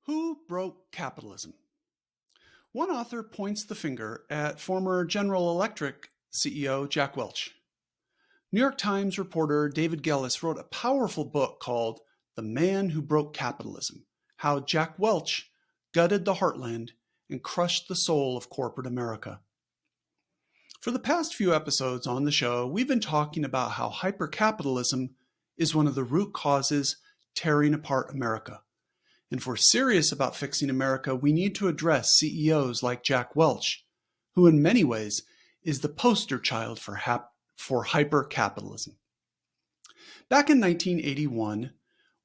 Who broke capitalism? One author points the finger at former General Electric CEO Jack Welch. New York Times reporter David Gellis wrote a powerful book called The Man Who Broke Capitalism: How Jack Welch Gutted the Heartland and Crushed the Soul of Corporate America. For the past few episodes on the show, we've been talking about how hyper-capitalism is one of the root causes tearing apart America. And if we're serious about fixing America, we need to address CEOs like Jack Welch, who in many ways is the poster child for hyper-capitalism. Back in 1981,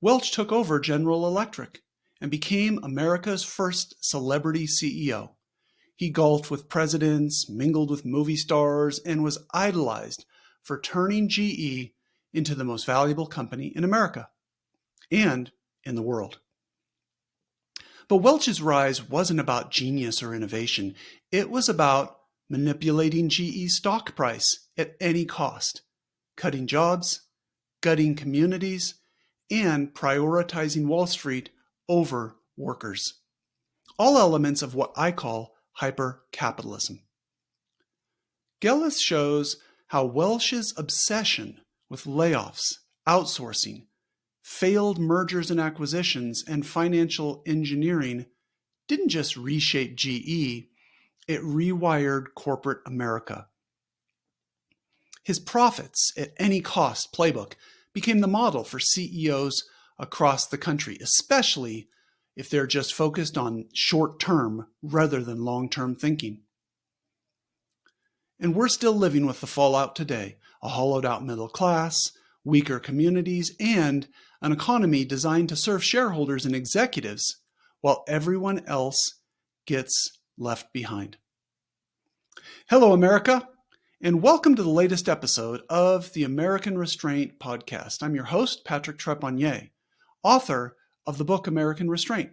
Welch took over General Electric and became America's first celebrity CEO. He golfed with presidents, mingled with movie stars, and was idolized for turning GE into the most valuable company in America and in the world. But Welch's rise wasn't about genius or innovation. It was about manipulating GE's stock price at any cost, cutting jobs, gutting communities, and prioritizing Wall Street over workers. All elements of what I call hyper-capitalism. Gellis shows how Welch's obsession with layoffs, outsourcing, failed mergers and acquisitions, and financial engineering didn't just reshape GE, it rewired corporate America. His profits at any cost playbook became the model for CEOs across the country, especially if they're just focused on short-term rather than long-term thinking. And we're still living with the fallout today: a hollowed-out middle class, weaker communities, and an economy designed to serve shareholders and executives while everyone else gets left behind. Hello, America, and welcome to the latest episode of the American Restraint podcast. I'm your host, Patrick Trepanier, author of the book American Restraint.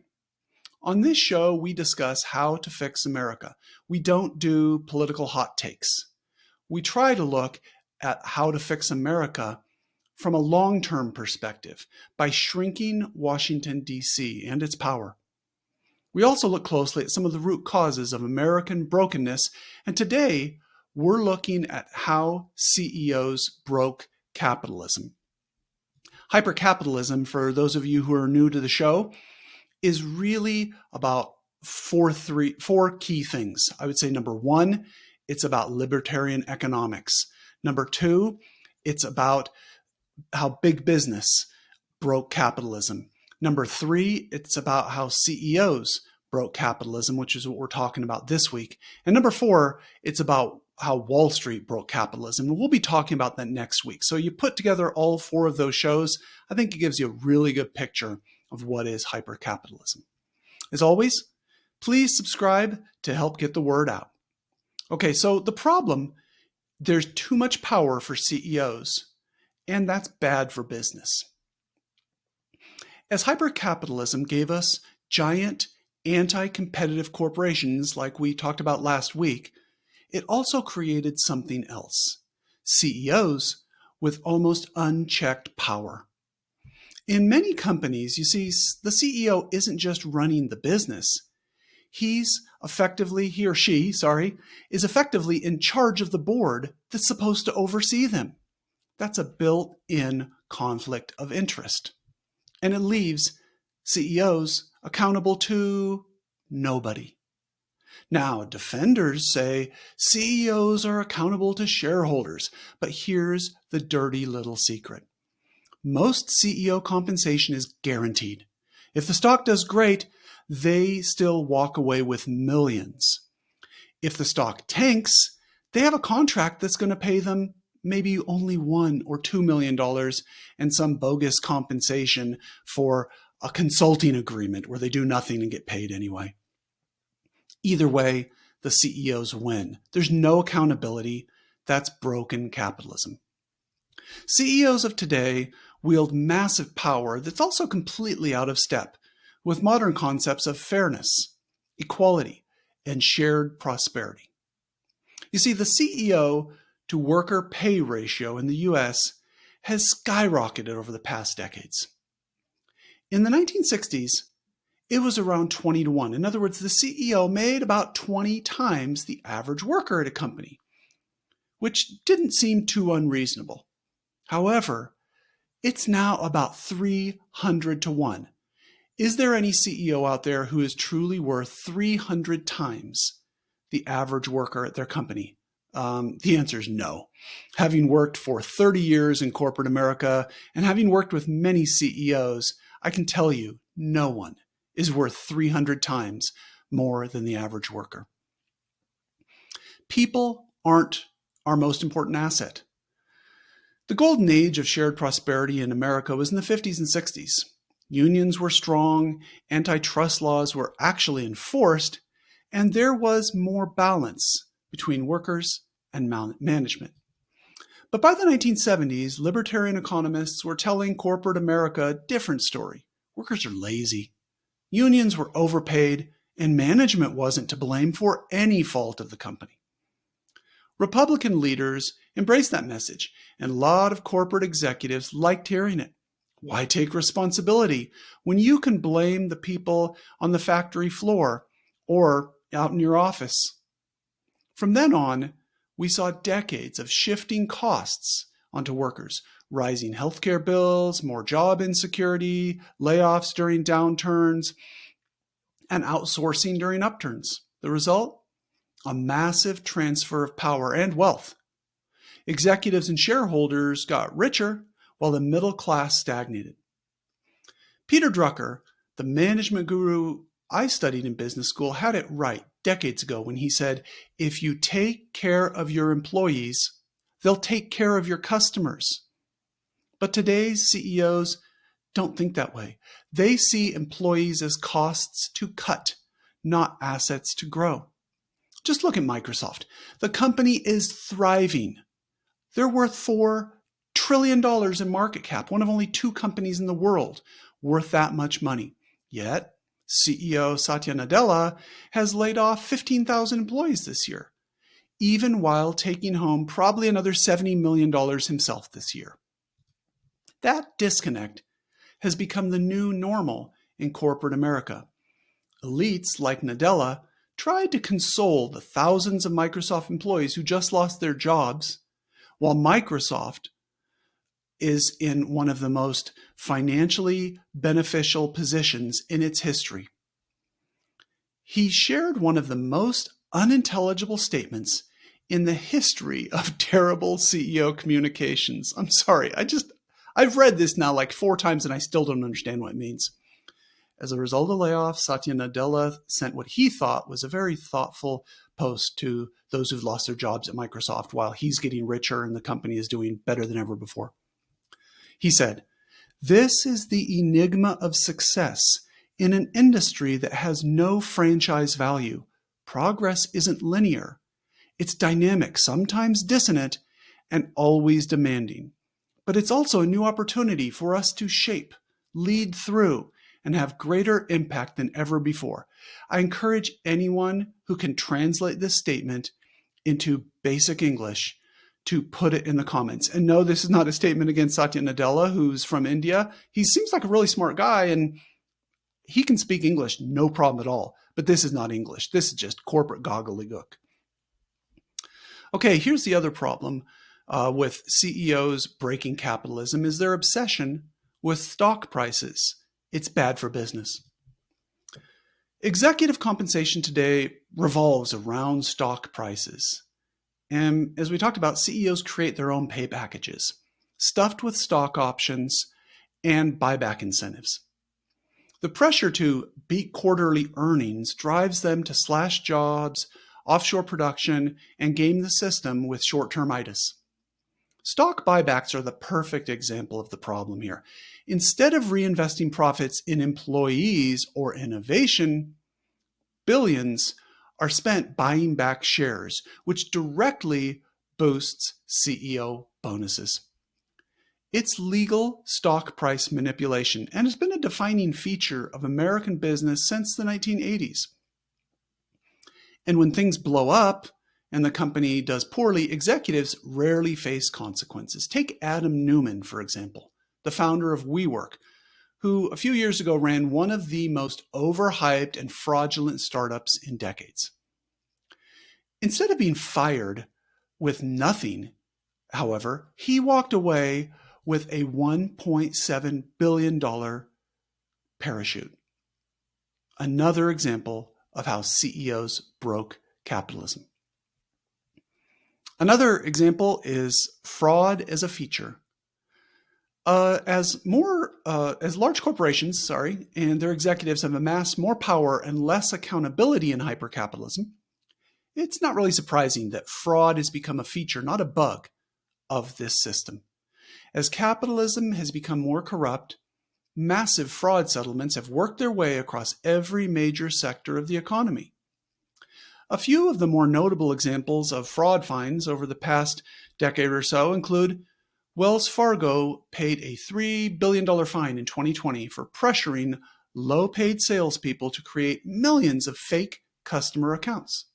On this show, we discuss how to fix America. We don't do political hot takes. We try to look at how to fix America from a long-term perspective by shrinking Washington, D.C. and its power. We also look closely at some of the root causes of American brokenness, and today we're looking at how CEOs broke capitalism. Hyper-capitalism, for those of you who are new to the show, is really about four key things. I would say number one, it's about libertarian economics. Number two, it's about how big business broke capitalism. Number three, it's about how CEOs broke capitalism, which is what we're talking about this week. And number four, it's about how Wall Street broke capitalism. And we'll be talking about that next week. So you put together all four of those shows, I think it gives you a really good picture of what is hyper-capitalism. As always, please subscribe to help get the word out. Okay, so the problem, there's too much power for CEOs, and that's bad for business. As hyper-capitalism gave us giant anti-competitive corporations like we talked about last week, it also created something else: CEOs with almost unchecked power. In many companies, you see, the CEO isn't just running the business. He or she is effectively in charge of the board that's supposed to oversee them. That's a built-in conflict of interest. And it leaves CEOs accountable to nobody. Now, defenders say CEOs are accountable to shareholders, but here's the dirty little secret. Most CEO compensation is guaranteed. If the stock does great, they still walk away with millions. If the stock tanks, they have a contract that's going to pay them maybe only $1 or $2 million and some bogus compensation for a consulting agreement where they do nothing and get paid anyway. Either way, the CEOs win. There's no accountability. That's broken capitalism. CEOs of today wield massive power that's also completely out of step with modern concepts of fairness, equality, and shared prosperity. You see, the CEO to worker pay ratio in the US has skyrocketed over the past decades. In the 1960s, it was around 20 to 1. In other words, the CEO made about 20 times the average worker at a company, which didn't seem too unreasonable. However, it's now about 300 to 1. Is there any CEO out there who is truly worth 300 times the average worker at their company? The answer is no. Having worked for 30 years in corporate America and having worked with many CEOs, I can tell you no one is worth 300 times more than the average worker. People aren't our most important asset. The golden age of shared prosperity in America was in the 50s and 60s. Unions were strong, antitrust laws were actually enforced, and there was more balance between workers and management. But by the 1970s, libertarian economists were telling corporate America a different story. Workers are lazy. Unions were overpaid, and management wasn't to blame for any fault of the company. Republican leaders embraced that message, and a lot of corporate executives liked hearing it. Why take responsibility when you can blame the people on the factory floor or out in your office? From then on, we saw decades of shifting costs onto workers, rising healthcare bills, more job insecurity, layoffs during downturns, and outsourcing during upturns. The result? A massive transfer of power and wealth. Executives and shareholders got richer while the middle class stagnated. Peter Drucker, the management guru I studied in business school, had it right decades ago when he said, if you take care of your employees, they'll take care of your customers. But today's CEOs don't think that way. They see employees as costs to cut, not assets to grow. Just look at Microsoft. The company is thriving. They're worth $4 trillion in market cap, one of only 2 companies in the world worth that much money. Yet, CEO Satya Nadella has laid off 15,000 employees this year, even while taking home probably another $70 million himself this year. That disconnect has become the new normal in corporate America. Elites like Nadella tried to console the thousands of Microsoft employees who just lost their jobs, while Microsoft is in one of the most financially beneficial positions in its history. He shared one of the most unintelligible statements in the history of terrible CEO communications. I'm sorry, I've read this now like 4 times and I still don't understand what it means. As a result of layoffs, Satya Nadella sent what he thought was a very thoughtful post to those who've lost their jobs at Microsoft while he's getting richer and the company is doing better than ever before. He said, "This is the enigma of success in an industry that has no franchise value. Progress isn't linear. It's dynamic, sometimes dissonant, and always demanding. But it's also a new opportunity for us to shape, lead through, and have greater impact than ever before." I encourage anyone who can translate this statement into basic English to put it in the comments. And no, this is not a statement against Satya Nadella, who's from India. He seems like a really smart guy and he can speak English, no problem at all. But this is not English. This is just corporate gobbledygook. Okay, here's the other problem with CEOs breaking capitalism is their obsession with stock prices. It's bad for business. Executive compensation today revolves around stock prices. And as we talked about, CEOs create their own pay packages, stuffed with stock options and buyback incentives. The pressure to beat quarterly earnings drives them to slash jobs, offshore production, and game the system with short-term itis. Stock buybacks are the perfect example of the problem here. Instead of reinvesting profits in employees or innovation, billions are spent buying back shares, which directly boosts CEO bonuses. It's legal stock price manipulation and has been a defining feature of American business since the 1980s. And when things blow up and the company does poorly, executives rarely face consequences. Take Adam Neumann, for example, the founder of WeWork, who a few years ago ran one of the most overhyped and fraudulent startups in decades. Instead of being fired with nothing, however, he walked away with a $1.7 billion parachute. Another example of how CEOs broke capitalism. Another example is fraud as a feature. As large corporations, and their executives have amassed more power and less accountability in hypercapitalism, it's not really surprising that fraud has become a feature, not a bug, of this system. As capitalism has become more corrupt, massive fraud settlements have worked their way across every major sector of the economy. A few of the more notable examples of fraud fines over the past decade or so include Wells Fargo paid a $3 billion fine in 2020 for pressuring low-paid salespeople to create millions of fake customer accounts.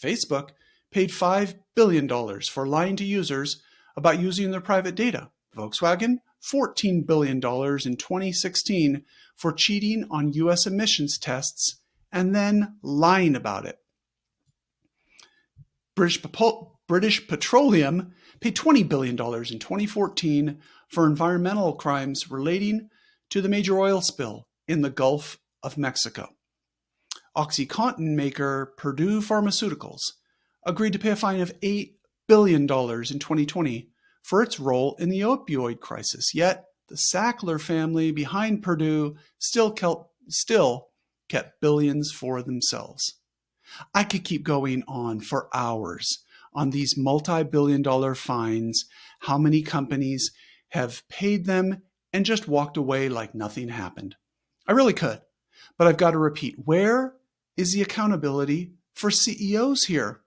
Facebook paid $5 billion for lying to users about using their private data. Volkswagen, $14 billion in 2016 for cheating on U.S. emissions tests and then lying about it. British Petroleum paid $20 billion in 2014 for environmental crimes relating to the major oil spill in the Gulf of Mexico. OxyContin maker Purdue Pharmaceuticals agreed to pay a fine of $8 billion in 2020 for its role in the opioid crisis. Yet, the Sackler family behind Purdue still kept billions for themselves. I could keep going on for hours on these multi-billion-dollar fines, how many companies have paid them and just walked away like nothing happened. I really could, but I've got to repeat, where is the accountability for CEOs here?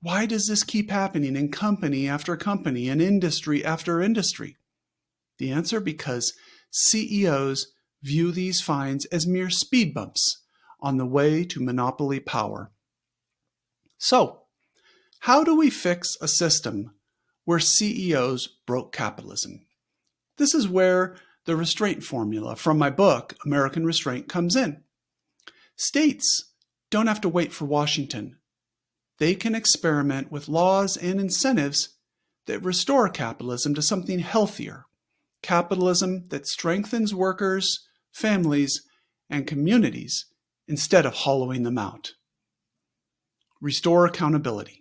Why does this keep happening in company after company and industry after industry? The answer, because CEOs view these fines as mere speed bumps on the way to monopoly power. So, how do we fix a system where CEOs broke capitalism? This is where the restraint formula from my book, American Restraint, comes in. States don't have to wait for Washington. They can experiment with laws and incentives that restore capitalism to something healthier. Capitalism that strengthens workers, families, and communities instead of hollowing them out. Restore accountability.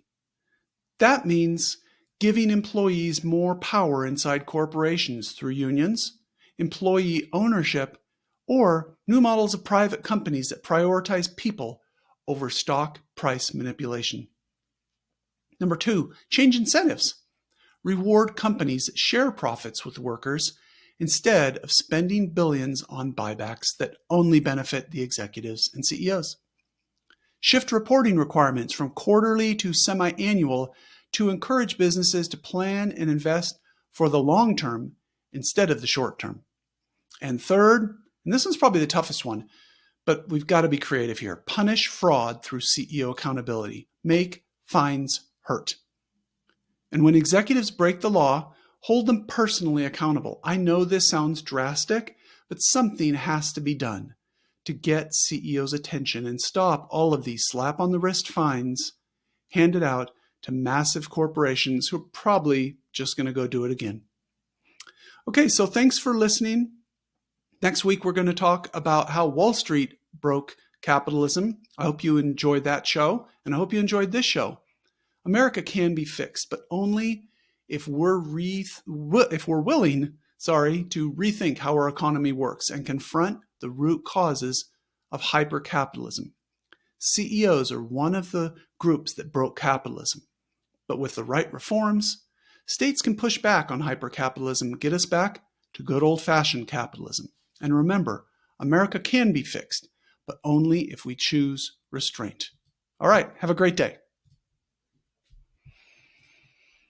That means giving employees more power inside corporations through unions, employee ownership, or new models of private companies that prioritize people over stock price manipulation. Number 2, change incentives. Reward companies that share profits with workers instead of spending billions on buybacks that only benefit the executives and CEOs. Shift reporting requirements from quarterly to semi-annual to encourage businesses to plan and invest for the long term instead of the short term. And third, and this one's probably the toughest one, but we've got to be creative here. Punish fraud through CEO accountability. Make fines hurt. And when executives break the law, hold them personally accountable. I know this sounds drastic, but something has to be done to get CEOs' attention and stop all of these slap-on-the-wrist fines handed out to massive corporations who are probably just going to go do it again. Okay, so thanks for listening. Next week, we're going to talk about how Wall Street broke capitalism. I hope you enjoyed that show, and I hope you enjoyed this show. America can be fixed, but only if we're willing, to rethink how our economy works and confront the root causes of hyper-capitalism. CEOs are one of the groups that broke capitalism, but with the right reforms, states can push back on hyper-capitalism and get us back to good old-fashioned capitalism. And remember, America can be fixed, but only if we choose restraint. All right, have a great day.